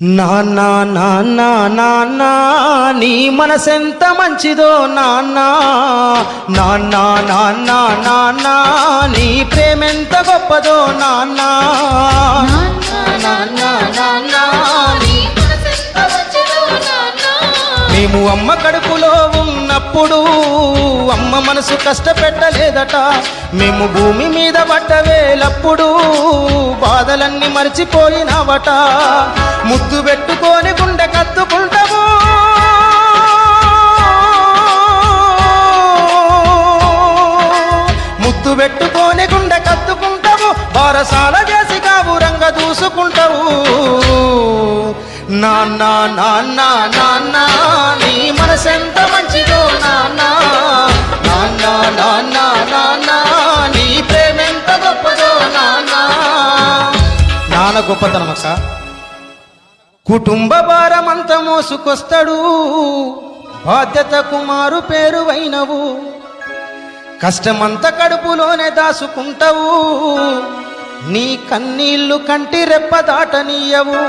నాన్న నాన్న నాన్న నీ మనసెంత మంచిదో నాన్న నాన్న నాన్న నాన్న నీ ప్రేమెంత గొప్పదో నాన్న నాన్న నాన్న మేము అమ్మ కడుపులో ఉన్నప్పుడు అమ్మ మనసు కష్టపెట్టలేదట. మేము భూమి మీద పడ్డవేలప్పుడు బాధలన్నీ మర్చిపోయినావట. ముద్దు పెట్టుకొని గుండె కత్తుకుంటావు, ముద్దు పెట్టుకొని గుండె కత్తుకుంటావు, బారసాల చేసి కావురంగా దూసుకుంటావు. నాన్న నాన్న నాన్న నీ మనసెంత మంచిదో నాన్న నాన్న నాన్న నాన్న నీ ప్రేమెంత గొప్పదో నాన్న. నాన్న గొప్పతనం అక్క. కుటుంబ భారమంతా మోసుకొస్తాడు, బాధ్యతకు మారు పేరువైనవు, కష్టమంతా కడుపులోనే దాసుకుంటావు, నీ కన్నీళ్లు కంటి రెప్ప దాటనీయవు.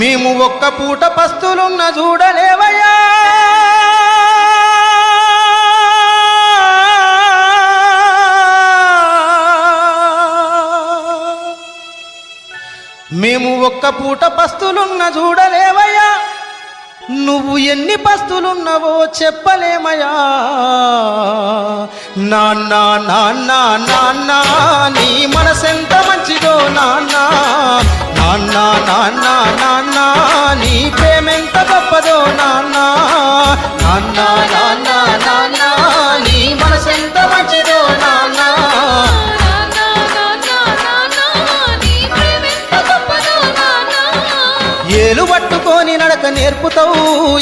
మేము ఒక్క పూట పస్తులున్న చూడలేవయ్యా, మేము ఒక్క పూట పస్తులున్న చూడలేవయ్యా, నువ్వు ఎన్ని పస్తులున్నావో చెప్పలేమయ్యా. నాన్న నాన్న నాన్న నీ మనసెంత మంచిదో నాన్న నాన్న నాన్న నాన్న నీ ప్రేమెంత గొప్పదో నాన్న నాన్న నాన్న నాన్న నీ మనసెంత మంచిదో నాన్న. ఏలు పట్టుకొని నడక నేర్పుతావు,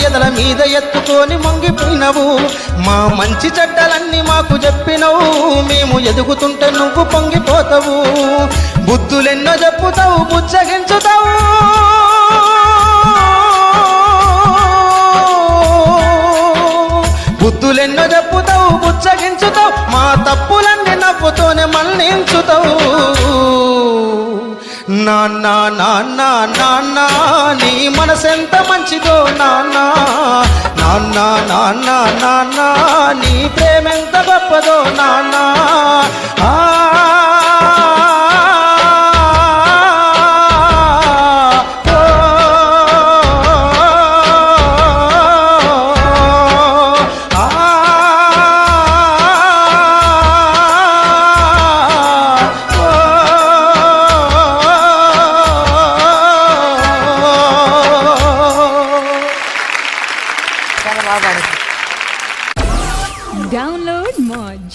ఎదల మీద ఎత్తుకొని మొంగిపోయినవు, మా మంచి చెడ్డలన్నీ మాకు చెప్పినవు, మేము ఎదుగుతుంటే నువ్వు పొంగిపోతావు. బుద్ధులెన్నో చెప్పుతావు, బుచ్చగించుతావు, బుద్ధులెన్నో చెప్పుతావు, బుచ్చగించుతావు, మా తప్పులన్నీ నవ్వుతోనే మన్నించుతావు. నాన్న నాన్న నాన్న నీ మనసెంత మంచిదో నాన్న నాన్న నాన్న నాన్న నీ ప్రేమెంత గొప్పదో నాన్న. Download Moj.